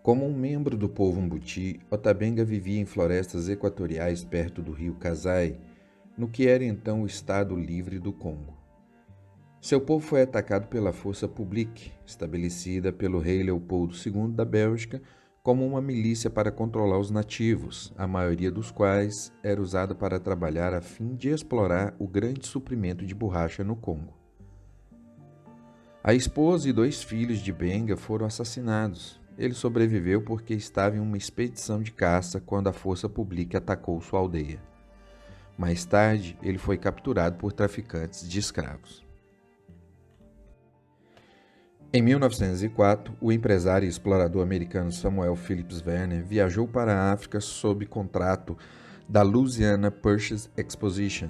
Como um membro do povo Mbuti, Otabenga vivia em florestas equatoriais perto do rio Kasai, no que era então o Estado Livre do Congo. Seu povo foi atacado pela Força Publique, estabelecida pelo rei Leopoldo II da Bélgica como uma milícia para controlar os nativos, a maioria dos quais era usada para trabalhar a fim de explorar o grande suprimento de borracha no Congo. A esposa e 2 filhos de Benga foram assassinados. Ele sobreviveu porque estava em uma expedição de caça quando a Força Publique atacou sua aldeia. Mais tarde, ele foi capturado por traficantes de escravos. Em 1904, o empresário e explorador americano Samuel Phillips Werner viajou para a África sob contrato da Louisiana Purchase Exposition,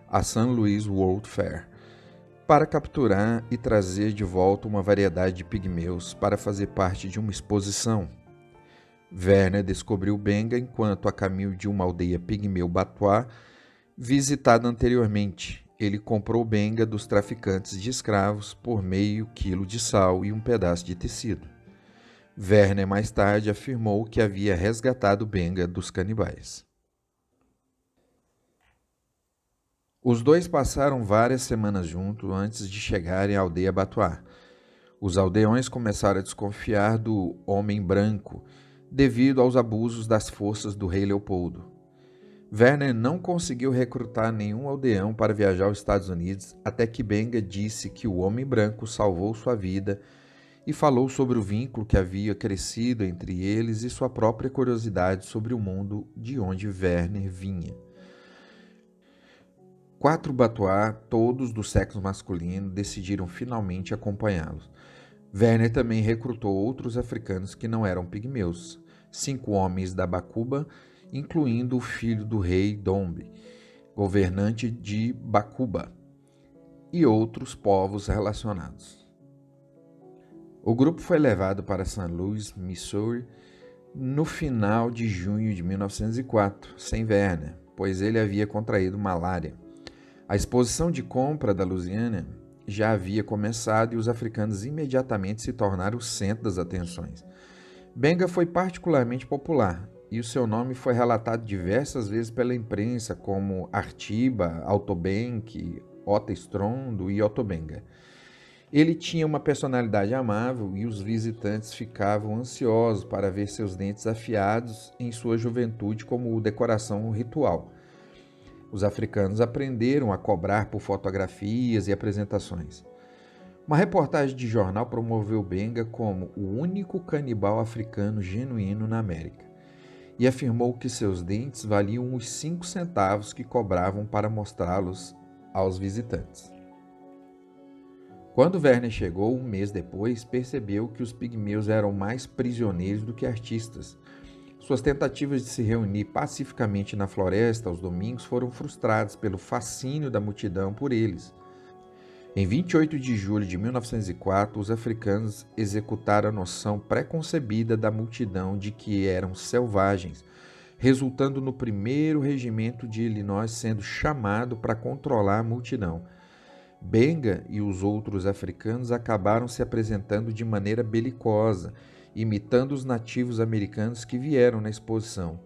a St. Louis World Fair, para capturar e trazer de volta uma variedade de pigmeus para fazer parte de uma exposição. Werner descobriu Benga enquanto a caminho de uma aldeia pigmeu Batuá visitada anteriormente. Ele comprou Benga dos traficantes de escravos por meio quilo de sal e um pedaço de tecido. Werner mais tarde afirmou que havia resgatado Benga dos canibais. Os dois passaram várias semanas juntos antes de chegarem à aldeia Batuá. Os aldeões começaram a desconfiar do homem branco devido aos abusos das forças do rei Leopoldo. Werner não conseguiu recrutar nenhum aldeão para viajar aos Estados Unidos até que Benga disse que o homem branco salvou sua vida e falou sobre o vínculo que havia crescido entre eles e sua própria curiosidade sobre o mundo de onde Werner vinha. 4 Batuá, todos do sexo masculino, decidiram finalmente acompanhá-los. Werner também recrutou outros africanos que não eram pigmeus, 5 homens da Bakuba, incluindo o filho do rei Dombe, governante de Bakuba, e outros povos relacionados. O grupo foi levado para St. Louis, Missouri, no final de junho de 1904, sem Werner, pois ele havia contraído malária. A exposição de compra da Louisiana já havia começado e os africanos imediatamente se tornaram o centro das atenções. Benga foi particularmente popular e o seu nome foi relatado diversas vezes pela imprensa como Artiba, Autobank, Ota Estrondo e Otobenga. Ele tinha uma personalidade amável e os visitantes ficavam ansiosos para ver seus dentes afiados em sua juventude como decoração ritual. Os africanos aprenderam a cobrar por fotografias e apresentações. Uma reportagem de jornal promoveu Benga como o único canibal africano genuíno na América e afirmou que seus dentes valiam os 5 centavos que cobravam para mostrá-los aos visitantes. Quando Werner chegou, um mês depois, percebeu que os pigmeus eram mais prisioneiros do que artistas. Suas tentativas de se reunir pacificamente na floresta aos domingos foram frustradas pelo fascínio da multidão por eles. Em 28 de julho de 1904, os africanos executaram a noção preconcebida da multidão de que eram selvagens, resultando no 1º regimento de Illinois sendo chamado para controlar a multidão. Benga e os outros africanos acabaram se apresentando de maneira belicosa, imitando os nativos americanos que vieram na exposição.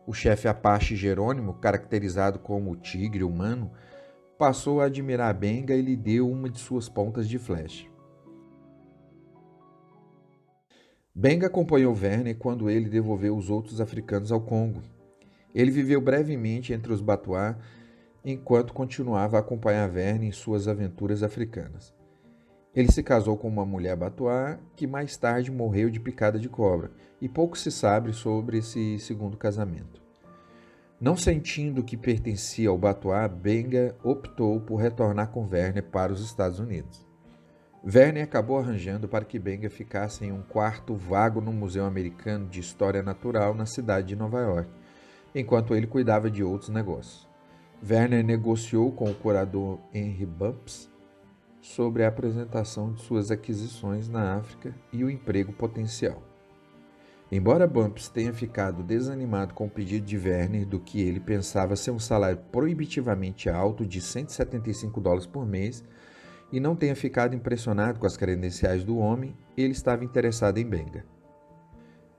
O chefe Apache Jerônimo, caracterizado como o tigre humano, passou a admirar Benga e lhe deu uma de suas pontas de flecha. Benga acompanhou Werner quando ele devolveu os outros africanos ao Congo. Ele viveu brevemente entre os Batuá, enquanto continuava a acompanhar Werner em suas aventuras africanas. Ele se casou com uma mulher Batuá, que mais tarde morreu de picada de cobra, e pouco se sabe sobre esse segundo casamento. Não sentindo que pertencia ao Batuá, Benga optou por retornar com Werner para os Estados Unidos. Werner acabou arranjando para que Benga ficasse em um quarto vago no Museu Americano de História Natural na cidade de Nova York, enquanto ele cuidava de outros negócios. Werner negociou com o curador Henry Bumps sobre a apresentação de suas aquisições na África e o emprego potencial. Embora Bumps tenha ficado desanimado com o pedido de Werner do que ele pensava ser um salário proibitivamente alto de $175 por mês e não tenha ficado impressionado com as credenciais do homem, ele estava interessado em Benga.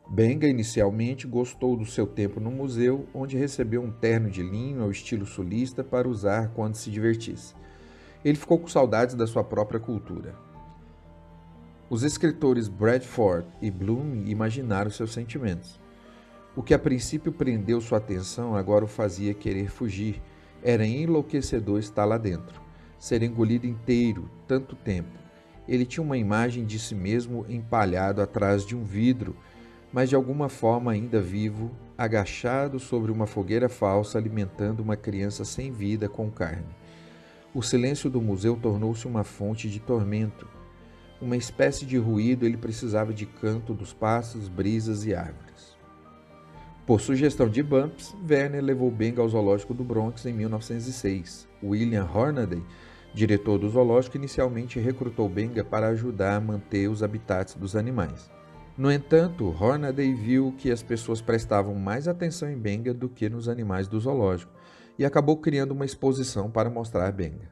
Benga inicialmente gostou do seu tempo no museu, onde recebeu um terno de linho ao estilo sulista para usar quando se divertisse. Ele ficou com saudades da sua própria cultura. Os escritores Bradford e Bloom imaginaram seus sentimentos. O que a princípio prendeu sua atenção agora o fazia querer fugir. Era enlouquecedor estar lá dentro, ser engolido inteiro, tanto tempo. Ele tinha uma imagem de si mesmo empalhado atrás de um vidro, mas de alguma forma ainda vivo, agachado sobre uma fogueira falsa, alimentando uma criança sem vida com carne. O silêncio do museu tornou-se uma fonte de tormento. Uma espécie de ruído, ele precisava de canto dos pássaros, brisas e árvores. Por sugestão de Bumps, Werner levou Benga ao Zoológico do Bronx em 1906. William Hornaday, diretor do zoológico, inicialmente recrutou Benga para ajudar a manter os habitats dos animais. No entanto, Hornaday viu que as pessoas prestavam mais atenção em Benga do que nos animais do zoológico e acabou criando uma exposição para mostrar Benga.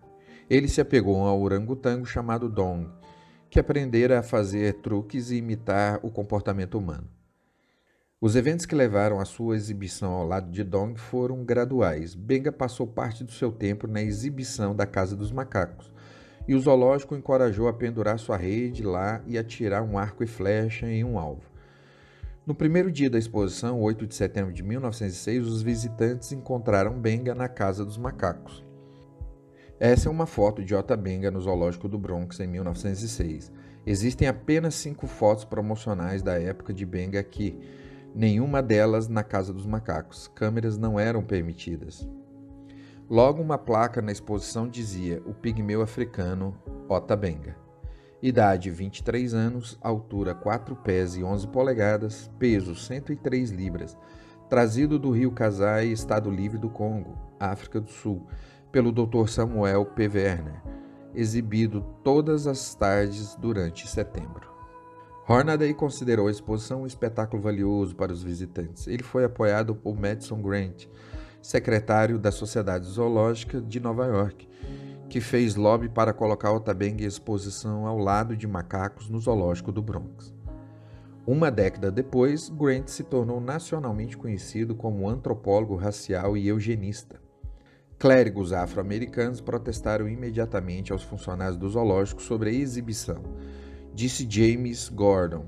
Ele se apegou a um orangotango chamado Dong, que aprendera a fazer truques e imitar o comportamento humano. Os eventos que levaram à sua exibição ao lado de Dong foram graduais. Benga passou parte do seu tempo na exibição da Casa dos Macacos, e o zoológico o encorajou a pendurar sua rede lá e atirar um arco e flecha em um alvo. No primeiro dia da exposição, 8 de setembro de 1906, os visitantes encontraram Benga na Casa dos Macacos. Essa é uma foto de Ota Benga no Zoológico do Bronx em 1906. Existem apenas 5 fotos promocionais da época de Benga aqui, nenhuma delas na Casa dos Macacos. Câmeras não eram permitidas. Logo, uma placa na exposição dizia: o pigmeu africano Ota Benga. Idade 23 anos, altura 4 pés e 11 polegadas, peso 103 libras, trazido do rio Kasai, Estado Livre do Congo, África do Sul, pelo Dr. Samuel P. Werner, exibido todas as tardes durante setembro. Hornaday considerou a exposição um espetáculo valioso para os visitantes. Ele foi apoiado por Madison Grant, secretário da Sociedade Zoológica de Nova York, que fez lobby para colocar Ota Benga em exposição ao lado de macacos no Zoológico do Bronx. Uma década depois, Grant se tornou nacionalmente conhecido como antropólogo racial e eugenista. Clérigos afro-americanos protestaram imediatamente aos funcionários do zoológico sobre a exibição. Disse James Gordon: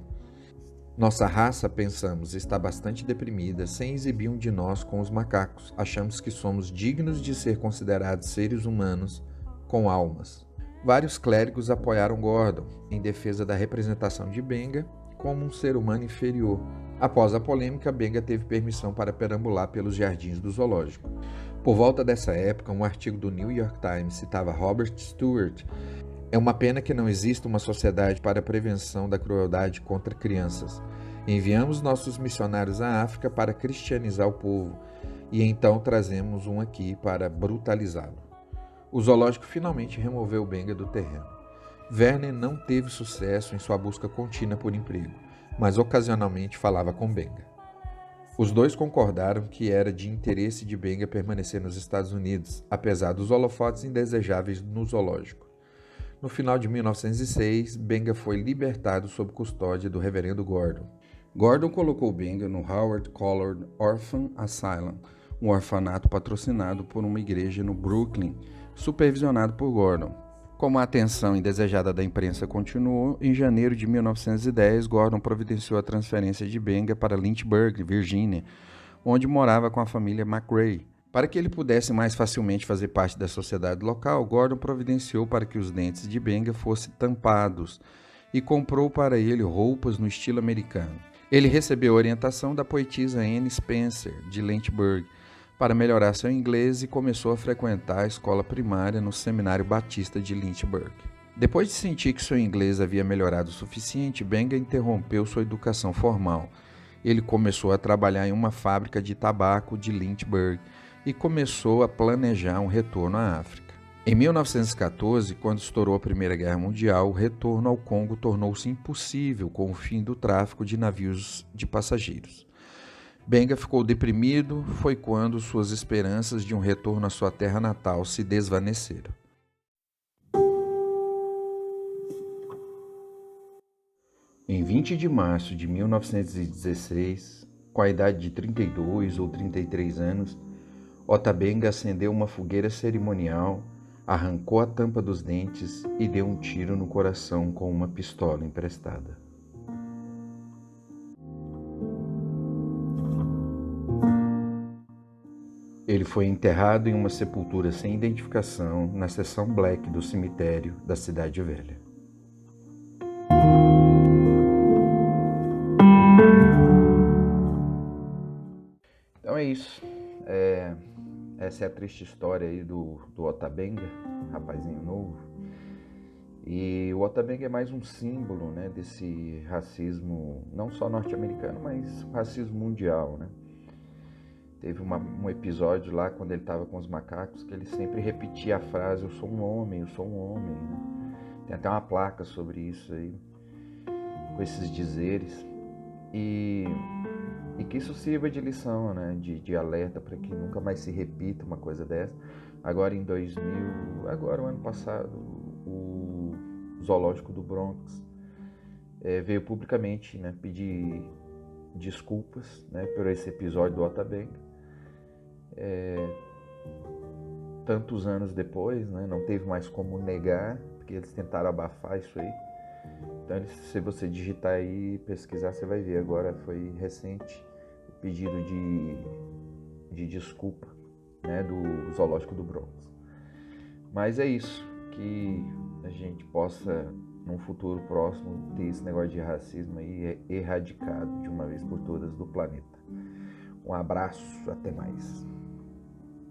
nossa raça, pensamos, está bastante deprimida sem exibir um de nós com os macacos. Achamos que somos dignos de ser considerados seres humanos com almas. Vários clérigos apoiaram Gordon em defesa da representação de Benga como um ser humano inferior. Após a polêmica, Benga teve permissão para perambular pelos jardins do zoológico. Por volta dessa época, um artigo do New York Times citava Robert Stewart: é uma pena que não exista uma sociedade para a prevenção da crueldade contra crianças. Enviamos nossos missionários à África para cristianizar o povo, e então trazemos um aqui para brutalizá-lo. O zoológico finalmente removeu Benga do terreno. Werner não teve sucesso em sua busca contínua por emprego, mas ocasionalmente falava com Benga. Os dois concordaram que era de interesse de Benga permanecer nos Estados Unidos, apesar dos holofotes indesejáveis no zoológico. No final de 1906, Benga foi libertado sob custódia do reverendo Gordon. Gordon colocou Benga no Howard Collard Orphan Asylum, um orfanato patrocinado por uma igreja no Brooklyn, supervisionado por Gordon. Como a atenção indesejada da imprensa continuou, em janeiro de 1910, Gordon providenciou a transferência de Benga para Lynchburg, Virgínia, onde morava com a família McRae. Para que ele pudesse mais facilmente fazer parte da sociedade local, Gordon providenciou para que os dentes de Benga fossem tampados e comprou para ele roupas no estilo americano. Ele recebeu orientação da poetisa Anne Spencer, de Lynchburg, para melhorar seu inglês e começou a frequentar a escola primária no Seminário Batista de Lynchburg. Depois de sentir que seu inglês havia melhorado o suficiente, Benga interrompeu sua educação formal. Ele começou a trabalhar em uma fábrica de tabaco de Lynchburg e começou a planejar um retorno à África. Em 1914, quando estourou a Primeira Guerra Mundial, o retorno ao Congo tornou-se impossível com o fim do tráfico de navios de passageiros. Benga ficou deprimido, foi quando suas esperanças de um retorno à sua terra natal se desvaneceram. Em 20 de março de 1916, com a idade de 32 ou 33 anos, Otabenga acendeu uma fogueira cerimonial, arrancou a tampa dos dentes e deu um tiro no coração com uma pistola emprestada. Ele foi enterrado em uma sepultura sem identificação na seção Black do cemitério da Cidade Velha. Então é isso. Essa é a triste história aí do Otabenga, rapazinho novo. E o Otabenga é mais um símbolo, né, desse racismo, não só norte-americano, mas racismo mundial, né? Teve um episódio lá, quando ele estava com os macacos, que ele sempre repetia a frase: eu sou um homem, eu sou um homem, né? Tem até uma placa sobre isso aí, com esses dizeres. E que isso sirva de lição, né? De alerta para que nunca mais se repita uma coisa dessa. Agora em 2000, agora o ano passado, o Zoológico do Bronx veio publicamente, né, pedir desculpas, né, por esse episódio do Otabenga. Tantos anos depois, né, não teve mais como negar, porque eles tentaram abafar isso aí. Então, se você digitar aí e pesquisar, você vai ver. Agora foi recente o pedido de desculpa, né, do Zoológico do Bronx. Mas é isso, que a gente possa, num futuro próximo, ter esse negócio de racismo aí erradicado de uma vez por todas do planeta. Um abraço, até mais.